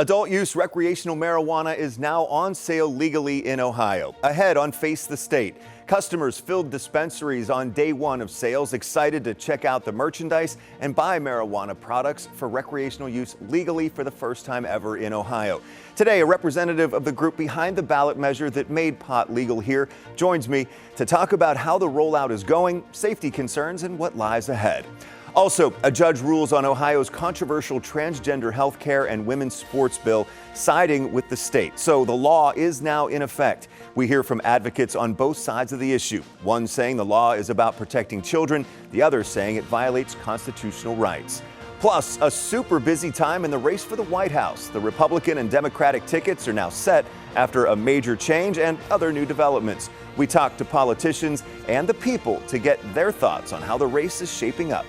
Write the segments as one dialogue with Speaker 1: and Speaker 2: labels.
Speaker 1: Adult use recreational marijuana is now on sale legally in Ohio. Ahead on Face the State, customers filled dispensaries on day one of sales, excited to check out the merchandise and buy marijuana products for recreational use legally for the first time ever in Ohio. Today, a representative of the group behind the ballot measure that made pot legal here joins me to talk about how the rollout is going, safety concerns, and what lies ahead. Also, a judge rules on Ohio's controversial transgender health care and women's sports bill, siding with the state. So the law is now in effect. We hear from advocates on both sides of the issue. One saying the law is about protecting children, the other saying it violates constitutional rights. Plus, a super busy time in the race for the White House. The Republican and Democratic tickets are now set after a major change and other new developments. We talk to politicians and the people to get their thoughts on how the race is shaping up.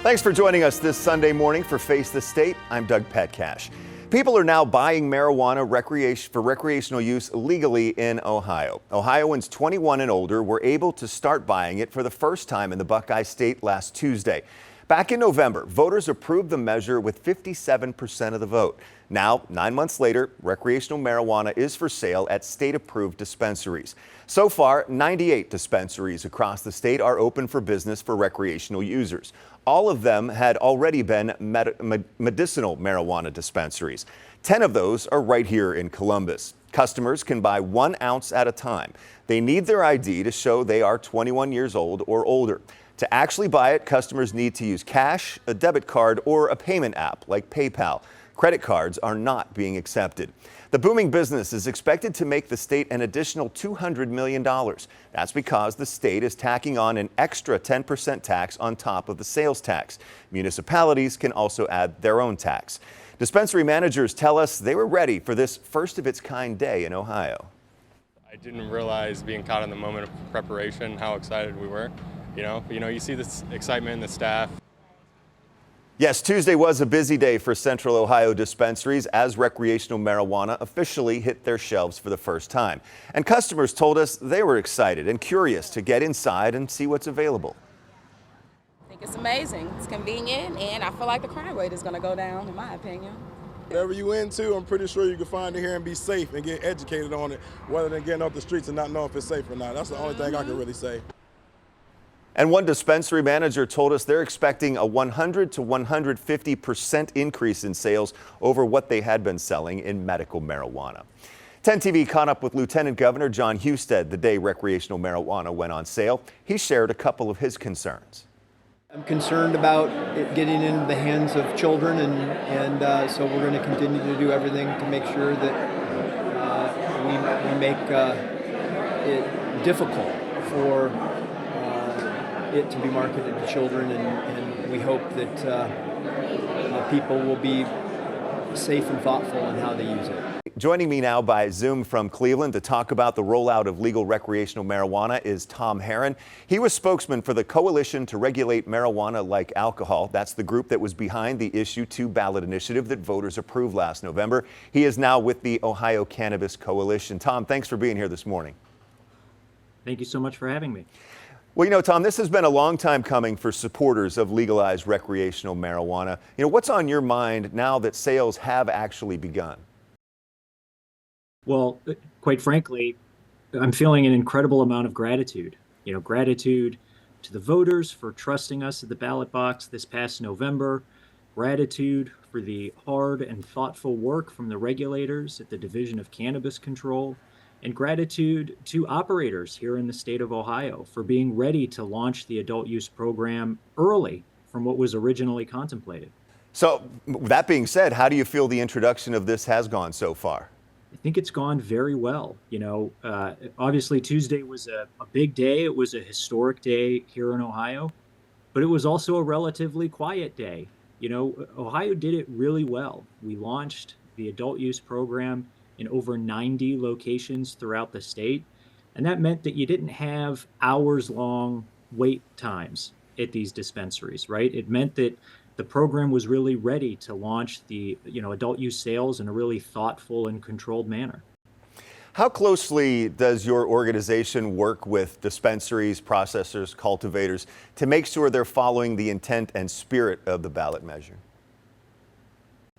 Speaker 1: Thanks for joining us this Sunday morning for Face the State. I'm Doug Petcash. People are now buying marijuana for recreational use legally in Ohio. Ohioans 21 and older were able to start buying it for the first time in the Buckeye State last Tuesday. Back in November, voters approved the measure with 57% of the vote. Now, 9 months later, recreational marijuana is for sale at state-approved dispensaries. So far, 98 dispensaries across the state are open for business for recreational users. All of them had already been medicinal marijuana dispensaries. 10 of those are right here in Columbus. Customers can buy 1 ounce at a time. They need their ID to show they are 21 years old or older. To actually buy it, customers need to use cash, a debit card, or a payment app like PayPal. Credit cards are not being accepted. The booming business is expected to make the state an additional $200 million. That's because the state is tacking on an extra 10% tax on top of the sales tax. Municipalities can also add their own tax. Dispensary managers tell us they were ready for this first-of-its-kind day in Ohio.
Speaker 2: I didn't realize, being caught in the moment of preparation, how excited we were. You see this excitement in the staff.
Speaker 1: Yes, Tuesday was a busy day for Central Ohio dispensaries as recreational marijuana officially hit their shelves for the first time. And customers told us they were excited and curious to get inside and see what's available.
Speaker 3: I think it's amazing. It's convenient, and I feel like the crime rate is going to go down, in my opinion.
Speaker 4: Whatever you into, I'm pretty sure you can find it here and be safe and get educated on it, rather than getting off the streets and not know if it's safe or not. That's the only thing I can really say.
Speaker 1: And one dispensary manager told us they're expecting a 100 to 150% increase in sales over what they had been selling in medical marijuana. 10 TV caught up with Lieutenant Governor John Husted the day recreational marijuana went on sale. He shared a couple of his concerns.
Speaker 5: I'm concerned about it getting into the hands of children, and so we're going to continue to do everything to make sure that we make it difficult for it to be marketed to children, and we hope that people will be safe and thoughtful in how they use it.
Speaker 1: Joining me now by Zoom from Cleveland to talk about the rollout of legal recreational marijuana is Tom Herron. He was spokesman for the Coalition to Regulate Marijuana Like Alcohol. That's the group that was behind the Issue 2 ballot initiative that voters approved last November. He is now with the Ohio Cannabis Coalition. Tom, thanks for being here this morning.
Speaker 6: Thank you so much for having me.
Speaker 1: Well, Tom, this has been a long time coming for supporters of legalized recreational marijuana. What's on your mind now that sales have actually begun?
Speaker 6: Well, quite frankly, I'm feeling an incredible amount of gratitude. Gratitude to the voters for trusting us at the ballot box this past November. Gratitude for the hard and thoughtful work from the regulators at the Division of Cannabis Control. And gratitude to operators here in the state of Ohio for being ready to launch the adult use program early from what was originally contemplated.
Speaker 1: So that being said, how do you feel the introduction of this has gone so far?
Speaker 6: I think it's gone very well. Obviously Tuesday was a big day. It was a historic day here in Ohio, but it was also a relatively quiet day. Ohio did it really well. We launched the adult use program in over 90 locations throughout the state. And that meant that you didn't have hours long wait times at these dispensaries, right? It meant that the program was really ready to launch the, adult use sales in a really thoughtful and controlled manner.
Speaker 1: How closely does your organization work with dispensaries, processors, cultivators to make sure they're following the intent and spirit of the ballot measure?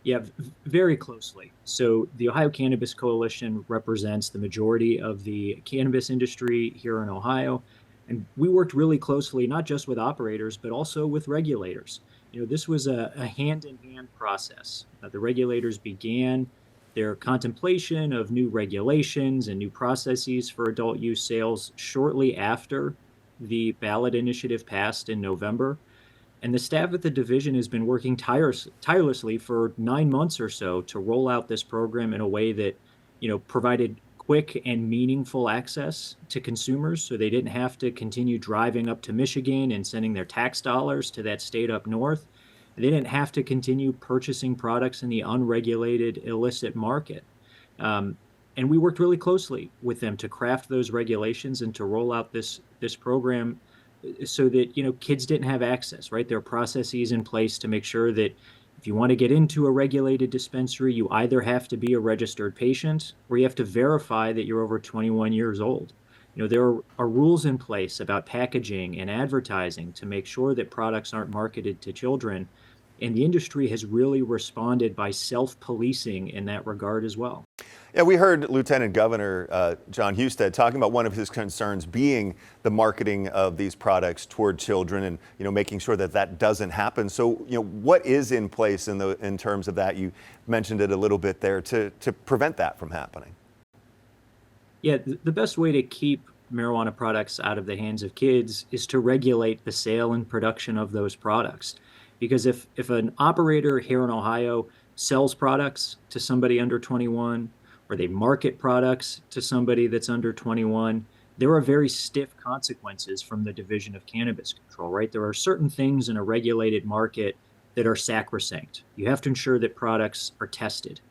Speaker 6: Yeah, very closely. So the Ohio Cannabis Coalition represents the majority of the cannabis industry here in Ohio. And we worked really closely, not just with operators, but also with regulators. This was a hand-in-hand process. The regulators began their contemplation of new regulations and new processes for adult use sales shortly after the ballot initiative passed in November. And the staff at the division has been working tirelessly for 9 months or so to roll out this program in a way that, provided quick and meaningful access to consumers so they didn't have to continue driving up to Michigan and sending their tax dollars to that state up north. They didn't have to continue purchasing products in the unregulated illicit market. And we worked really closely with them to craft those regulations and to roll out this program so that kids didn't have access, right? There are processes in place to make sure that if you want to get into a regulated dispensary, you either have to be a registered patient or you have to verify that you're over 21 years old. There are rules in place about packaging and advertising to make sure that products aren't marketed to children. And the industry has really responded by self-policing in that regard as well.
Speaker 1: Yeah, we heard Lieutenant Governor John Husted talking about one of his concerns being the marketing of these products toward children and, making sure that that doesn't happen. So, what is in place in terms of that? You mentioned it a little bit there to prevent that from happening.
Speaker 6: Yeah, the best way to keep marijuana products out of the hands of kids is to regulate the sale and production of those products. Because if an operator here in Ohio sells products to somebody under 21, or they market products to somebody that's under 21, there are very stiff consequences from the Division of Cannabis Control, right? There are certain things in a regulated market that are sacrosanct. You have to ensure that products are tested.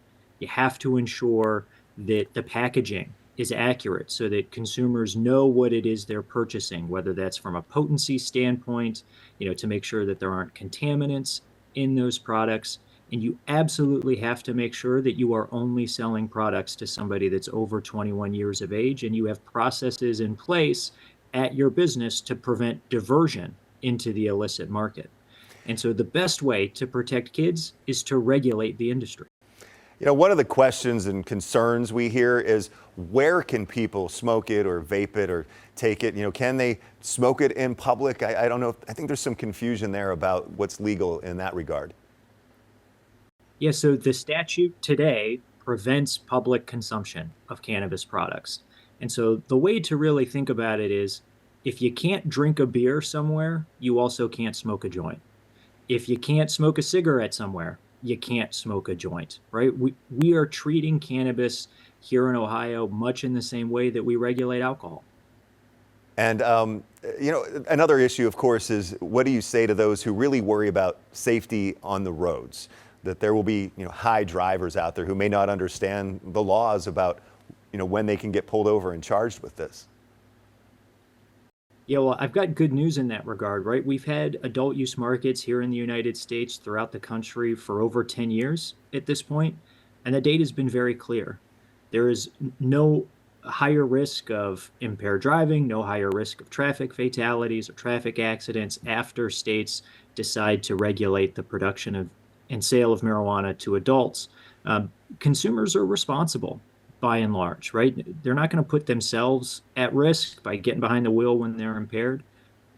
Speaker 6: You have to ensure that the packaging is accurate so that consumers know what it is they're purchasing, whether that's from a potency standpoint, to make sure that there aren't contaminants in those products. And you absolutely have to make sure that you are only selling products to somebody that's over 21 years of age, and you have processes in place at your business to prevent diversion into the illicit market. And so the best way to protect kids is to regulate the industry.
Speaker 1: One of the questions and concerns we hear is where can people smoke it or vape it or take it? Can they smoke it in public? I don't know. I think there's some confusion there about what's legal in that regard.
Speaker 6: Yeah, so the statute today prevents public consumption of cannabis products. And so the way to really think about it is if you can't drink a beer somewhere, you also can't smoke a joint. If you can't smoke a cigarette somewhere, you can't smoke a joint, right? We are treating cannabis here in Ohio much in the same way that we regulate alcohol.
Speaker 1: And, another issue, of course, is what do you say to those who really worry about safety on the roads? That there will be, high drivers out there who may not understand the laws about, when they can get pulled over and charged with this.
Speaker 6: Yeah, well, I've got good news in that regard, right? We've had adult use markets here in the United States throughout the country for over 10 years at this point, and the data has been very clear. There is no higher risk of impaired driving, no higher risk of traffic fatalities or traffic accidents after states decide to regulate the production of and sale of marijuana to adults. Consumers are responsible by and large, right? They're not going to put themselves at risk by getting behind the wheel when they're impaired.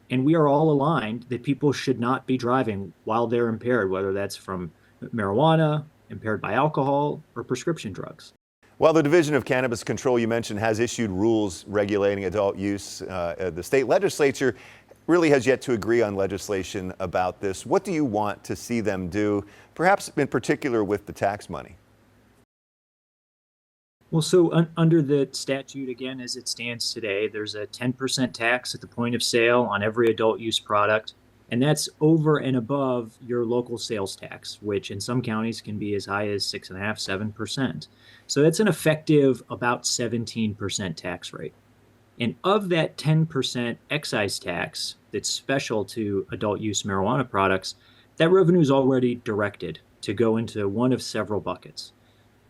Speaker 6: And we are all aligned that people should not be driving while they're impaired, whether that's from marijuana, impaired by alcohol, or prescription drugs.
Speaker 1: Well, the Division of Cannabis Control you mentioned has issued rules regulating adult use. The state legislature really has yet to agree on legislation about this. What do you want to see them do, perhaps in particular with the tax money?
Speaker 6: Well, so under the statute, again, as it stands today, there's a 10% tax at the point of sale on every adult use product. And that's over and above your local sales tax, which in some counties can be as high as 6.5%, 7%. So that's an effective about 17% tax rate. And of that 10% excise tax that's special to adult use marijuana products, that revenue is already directed to go into one of several buckets.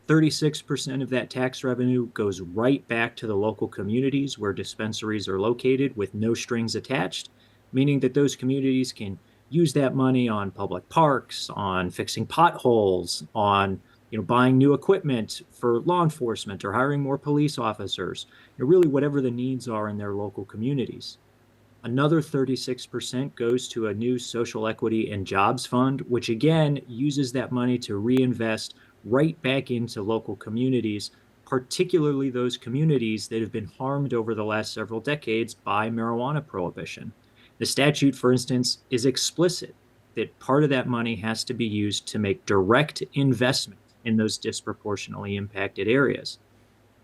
Speaker 6: 36% of that tax revenue goes right back to the local communities where dispensaries are located with no strings attached, meaning that those communities can use that money on public parks, on fixing potholes, on buying new equipment for law enforcement or hiring more police officers, really whatever the needs are in their local communities. Another 36% goes to a new social equity and jobs fund, which again uses that money to reinvest right back into local communities, particularly those communities that have been harmed over the last several decades by marijuana prohibition. The statute, for instance, is explicit that part of that money has to be used to make direct investment in those disproportionately impacted areas.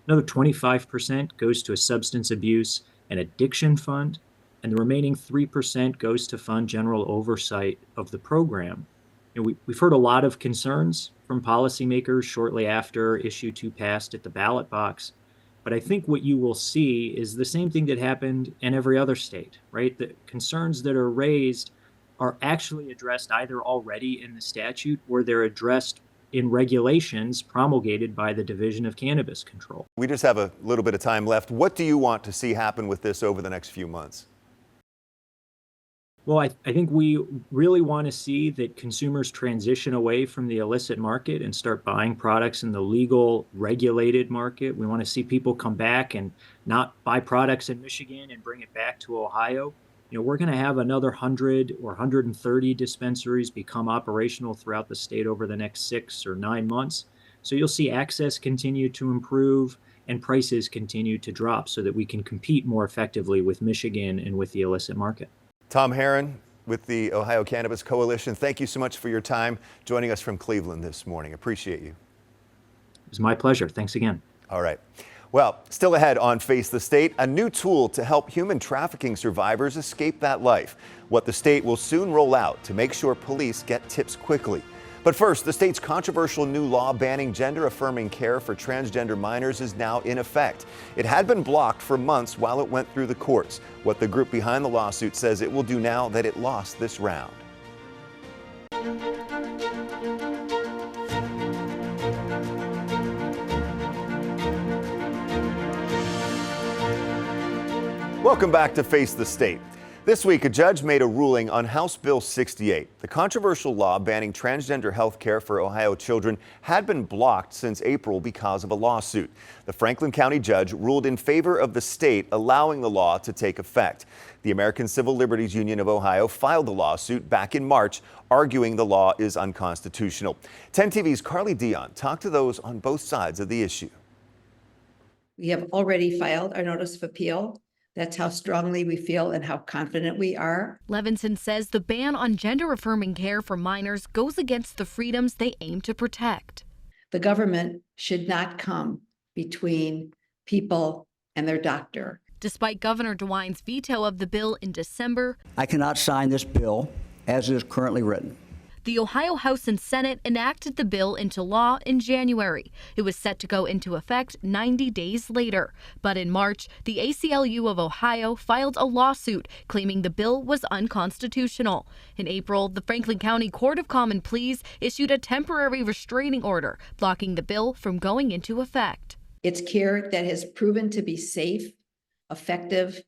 Speaker 6: Another 25% goes to a substance abuse and addiction fund, and the remaining 3% goes to fund general oversight of the program. We've heard a lot of concerns from policymakers shortly after Issue 2 passed at the ballot box. But I think what you will see is the same thing that happened in every other state, right? The concerns that are raised are actually addressed either already in the statute or they're addressed in regulations promulgated by the Division of Cannabis Control.
Speaker 1: We just have a little bit of time left. What do you want to see happen with this over the next few months?
Speaker 6: Well, I think we really want to see that consumers transition away from the illicit market and start buying products in the legal, regulated market. We want to see people come back and not buy products in Michigan and bring it back to Ohio. We're going to have another 100 or 130 dispensaries become operational throughout the state over the next 6 or 9 months. So you'll see access continue to improve and prices continue to drop so that we can compete more effectively with Michigan and with the illicit market.
Speaker 1: Tom Herron with the Ohio Cannabis Coalition, thank you so much for your time joining us from Cleveland this morning. Appreciate you.
Speaker 6: It was my pleasure. Thanks again.
Speaker 1: All right. Well, still ahead on Face the State, a new tool to help human trafficking survivors escape that life. What the state will soon roll out to make sure police get tips quickly. But first, the state's controversial new law banning gender-affirming care for transgender minors is now in effect. It had been blocked for months while it went through the courts. What the group behind the lawsuit says it will do now that it lost this round. Welcome back to Face the State. This week, a judge made a ruling on House Bill 68. The controversial law banning transgender health care for Ohio children had been blocked since April because of a lawsuit. The Franklin County judge ruled in favor of the state, allowing the law to take effect. The American Civil Liberties Union of Ohio filed the lawsuit back in March, arguing the law is unconstitutional. 10 TV's Carly Dion talked to those on both sides of the issue.
Speaker 7: We have already filed our notice of appeal. That's how strongly we feel and how confident we are.
Speaker 8: Levinson says the ban on gender-affirming care for minors goes against the freedoms they aim to protect.
Speaker 7: The government should not come between people and their doctor.
Speaker 8: Despite Governor DeWine's veto of the bill in December,
Speaker 9: I cannot sign this bill as it is currently written.
Speaker 8: The Ohio House and Senate enacted the bill into law in January. It was set to go into effect 90 days later. But in March, the ACLU of Ohio filed a lawsuit claiming the bill was unconstitutional. In April, the Franklin County Court of Common Pleas issued a temporary restraining order, blocking the bill from going into effect.
Speaker 7: It's care that has proven to be safe, effective,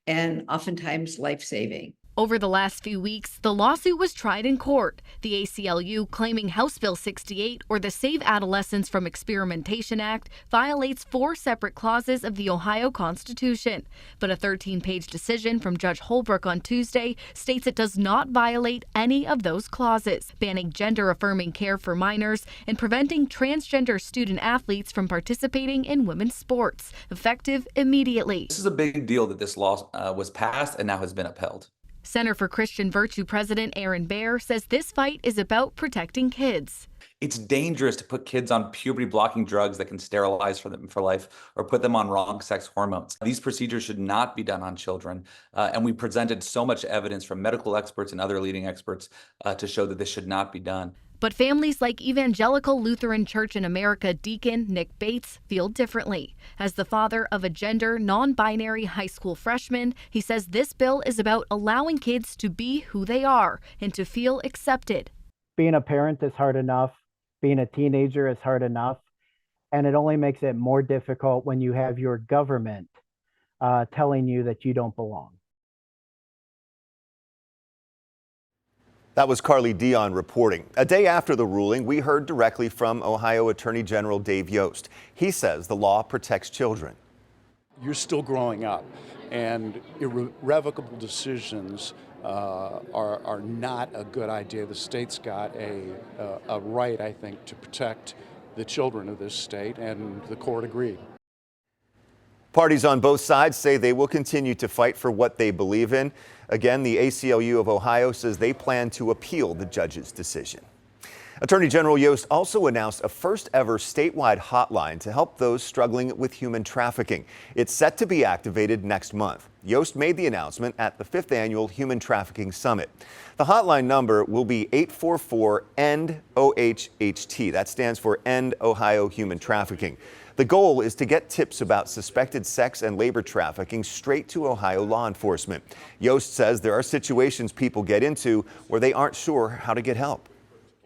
Speaker 7: and oftentimes life-saving.
Speaker 8: Over the last few weeks, the lawsuit was tried in court, the ACLU claiming House Bill 68, or the Save Adolescents from Experimentation Act, violates 4 separate clauses of the Ohio Constitution. But a 13-page decision from Judge Holbrook on Tuesday states it does not violate any of those clauses, banning gender-affirming care for minors and preventing transgender student athletes from participating in women's sports, effective immediately.
Speaker 10: This is a big deal that this law was passed and now has been upheld.
Speaker 8: Center for Christian Virtue President Aaron Baer says this fight is about protecting kids.
Speaker 10: It's dangerous to put kids on puberty-blocking drugs that can sterilize them for life or put them on wrong sex hormones. These procedures should not be done on children, and we presented so much evidence from medical experts and other leading experts to show that this should not be done.
Speaker 8: But families like Evangelical Lutheran Church in America deacon Nick Bates feel differently. As the father of a gender non-binary high school freshman, he says this bill is about allowing kids to be who they are and to feel accepted.
Speaker 11: Being a parent is hard enough. Being a teenager is hard enough. And it only makes it more difficult when you have your government telling you that you don't belong.
Speaker 1: That was Carly Dion reporting. A day after the ruling, we heard directly from Ohio Attorney General Dave Yost. He says the law protects children.
Speaker 12: You're still growing up, and irrevocable decisions are not a good idea. The state's got a right, I think, to protect the children of this state, and the court agreed.
Speaker 1: Parties on both sides say they will continue to fight for what they believe in. Again, the ACLU of Ohio says they plan to appeal the judge's decision. Attorney General Yost also announced a first ever statewide hotline to help those struggling with human trafficking. It's set to be activated next month. Yost made the announcement at the 5th Annual Human Trafficking Summit. The hotline number will be 844-END-OHHT. That stands for End Ohio Human Trafficking. The goal is to get tips about suspected sex and labor trafficking straight to Ohio law enforcement. Yost says there are situations people get into where they aren't sure how to get help.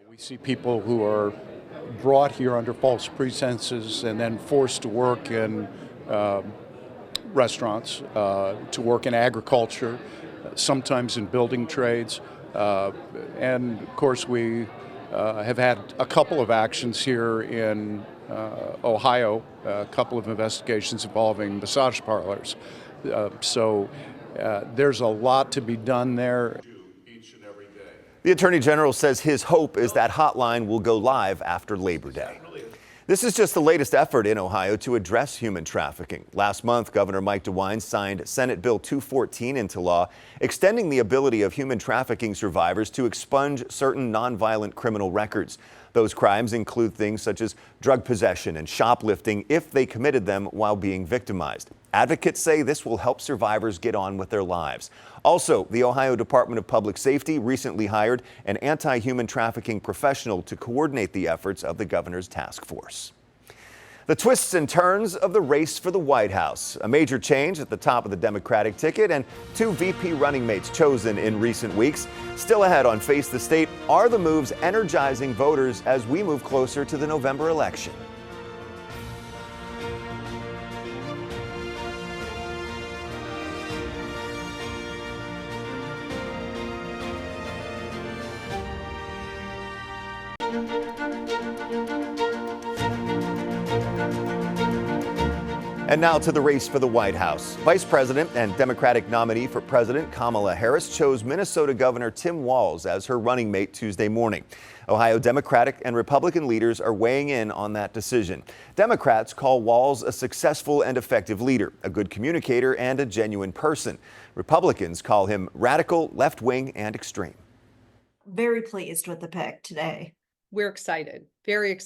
Speaker 12: We see people who are brought here under false pretenses and then forced to work in restaurants, to work in agriculture, sometimes in building trades. And of course, we have had a couple of actions here in Ohio, a couple of investigations involving massage parlors. So there's a lot to be done there.
Speaker 1: The Attorney General says his hope is that hotline will go live after Labor Day. This is just the latest effort in Ohio to address human trafficking. Last month, Governor Mike DeWine signed Senate Bill 214 into law, extending the ability of human trafficking survivors to expunge certain nonviolent criminal records. Those crimes include things such as drug possession and shoplifting if they committed them while being victimized. Advocates say this will help survivors get on with their lives. Also, the Ohio Department of Public Safety recently hired an anti-human trafficking professional to coordinate the efforts of the governor's task force. The twists and turns of the race for the White House. A major change at the top of the Democratic ticket and 2 VP running mates chosen in recent weeks. Still ahead on Face the State, are the moves energizing voters as we move closer to the November election? And now to the race for the White House. Vice President and Democratic nominee for President Kamala Harris chose Minnesota Governor Tim Walz as her running mate Tuesday morning. Ohio Democratic and Republican leaders are weighing in on that decision. Democrats call Walz a successful and effective leader, a good communicator, and a genuine person. Republicans call him radical, left-wing, and extreme.
Speaker 13: Very pleased with the pick today.
Speaker 14: We're excited, very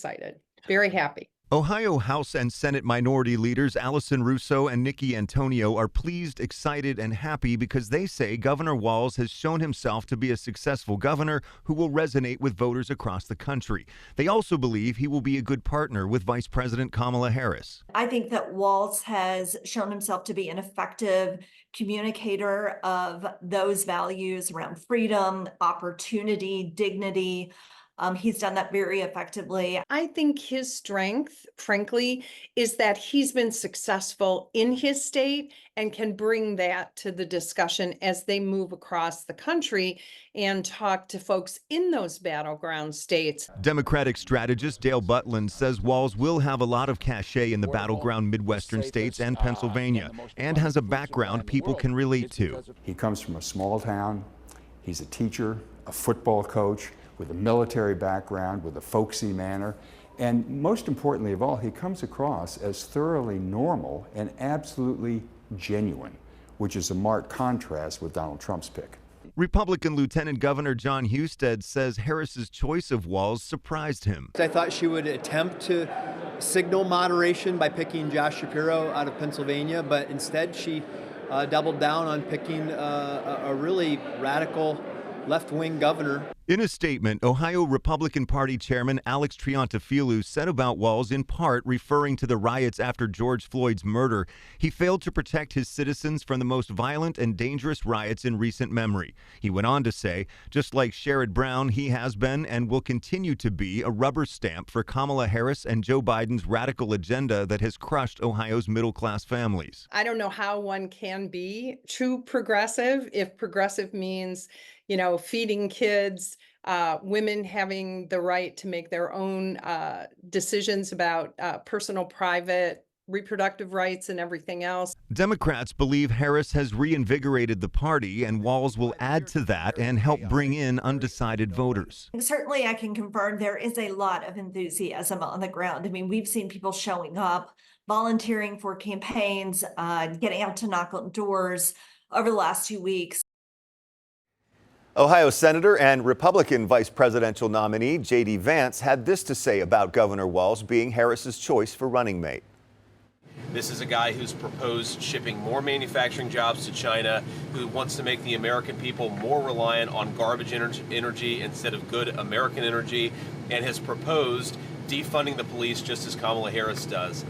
Speaker 14: happy.
Speaker 15: Ohio House and Senate minority leaders Allison Russo and Nikki Antonio are pleased, excited, and happy because they say Governor Walz has shown himself to be a successful governor who will resonate with voters across the country. They also believe he will be a good partner with Vice President Kamala Harris.
Speaker 13: I think that Walz has shown himself to be an effective communicator of those values around freedom, opportunity, dignity. He's done that very effectively.
Speaker 14: I think his strength, frankly, is that he's been successful in his state and can bring that to the discussion as they move across the country and talk to folks in those battleground states.
Speaker 15: Democratic strategist Dale Butland says Walz will have a lot of cachet in the battleground Midwestern states and Pennsylvania, and has a background people can relate to.
Speaker 16: He comes from a small town. He's a teacher, a football coach, with a military background, with a folksy manner, and most importantly of all, he comes across as thoroughly normal and absolutely genuine, which is a marked contrast with Donald Trump's pick.
Speaker 15: Republican Lieutenant Governor John Husted says Harris's choice of Walz surprised him.
Speaker 5: I thought she would attempt to signal moderation by picking Josh Shapiro out of Pennsylvania, but instead she doubled down on picking a really radical left-wing governor.
Speaker 15: In a statement, Ohio Republican Party Chairman Alex Triantafilou said about Walz, in part referring to the riots after George Floyd's murder, he failed to protect his citizens from the most violent and dangerous riots in recent memory. He went on to say, just like Sherrod Brown, he has been and will continue to be a rubber stamp for Kamala Harris and Joe Biden's radical agenda that has crushed Ohio's middle-class families.
Speaker 14: I don't know how one can be true progressive if progressive means, feeding kids, women having the right to make their own decisions about personal, private, reproductive rights and everything else.
Speaker 15: Democrats believe Harris has reinvigorated the party, and Walz will add to that and help bring in undecided voters.
Speaker 13: Certainly, I can confirm there is a lot of enthusiasm on the ground. I mean, we've seen people showing up, volunteering for campaigns, getting out to knock on doors over the last 2 weeks.
Speaker 1: Ohio Senator and Republican vice presidential nominee J.D. Vance had this to say about Governor Walz being Harris's choice for running mate.
Speaker 17: This is a guy who's proposed shipping more manufacturing jobs to China, who wants to make the American people more reliant on garbage energy instead of good American energy, and has proposed defunding the police just as Kamala Harris does.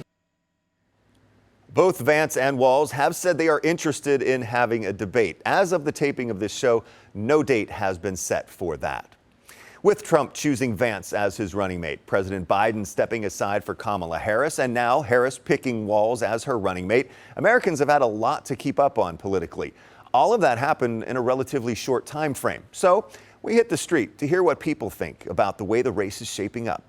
Speaker 1: Both Vance and Walz have said they are interested in having a debate. As of the taping of this show, no date has been set for that. With Trump choosing Vance as his running mate, President Biden stepping aside for Kamala Harris, and now Harris picking Walz as her running mate, Americans have had a lot to keep up on politically. All of that happened in a relatively short time frame. So we hit the street to hear what people think about the way the race is shaping up.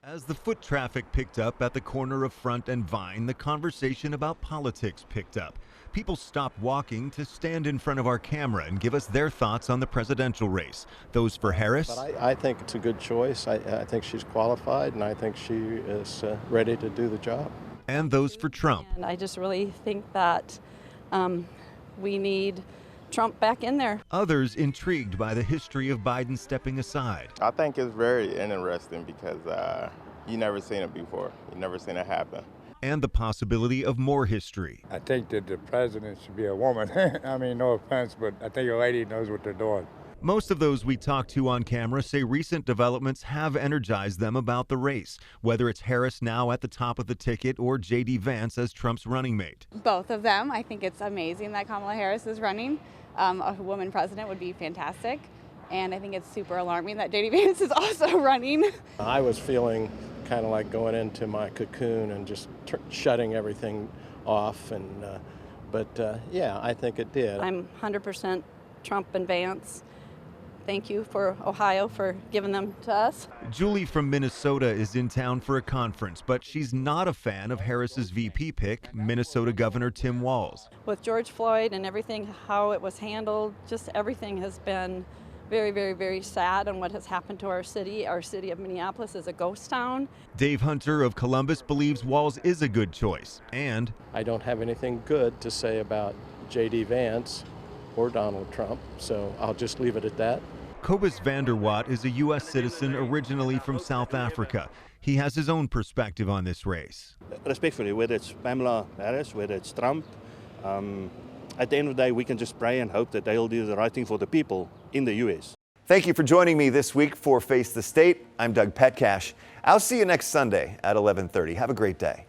Speaker 15: As the foot traffic picked up at the corner of Front and Vine, the conversation about politics picked up. People stopped walking to stand in front of our camera and give us their thoughts on the presidential race. Those for Harris.
Speaker 18: But I think it's a good choice. I think she's qualified, and I think she is ready to do the job.
Speaker 15: And those for Trump.
Speaker 19: And I just really think that we need Trump back in there.
Speaker 15: Others intrigued by the history of Biden stepping aside.
Speaker 20: I think it's very interesting because you never seen it before. You never seen it happen.
Speaker 15: And the possibility of more history.
Speaker 21: I think that the president should be a woman. I mean, no offense, but I think a lady knows what they're doing.
Speaker 15: Most of those we talked to on camera say recent developments have energized them about the race, whether it's Harris now at the top of the ticket or J.D. Vance as Trump's running mate.
Speaker 22: Both of them. I think it's amazing that Kamala Harris is running. A woman president would be fantastic. And I think it's super alarming that J.D. Vance is also running.
Speaker 18: I was feeling kind of like going into my cocoon and just shutting everything off. But yeah, I think it did.
Speaker 19: I'm 100% Trump and Vance. Thank you for Ohio for giving them to us.
Speaker 15: Julie from Minnesota is in town for a conference, but she's not a fan of Harris's VP pick, Minnesota Governor Tim Walz.
Speaker 19: With George Floyd and everything, how it was handled, just everything has been very, very, very sad on what has happened to our city. Our city of Minneapolis is a ghost town.
Speaker 15: Dave Hunter of Columbus believes Walz is a good choice, and
Speaker 18: I don't have anything good to say about J.D. Vance or Donald Trump, so I'll just leave it at that.
Speaker 15: Cobus Vanderwaat is a U.S. citizen originally from South Africa. He has his own perspective on this race.
Speaker 23: Respectfully, whether it's Kamala Harris, whether it's Trump, at the end of the day, we can just pray and hope that they'll do the right thing for the people in the U.S.
Speaker 1: Thank you for joining me this week for Face the State. I'm Doug Petcash. I'll see you next Sunday at 11:30. Have a great day.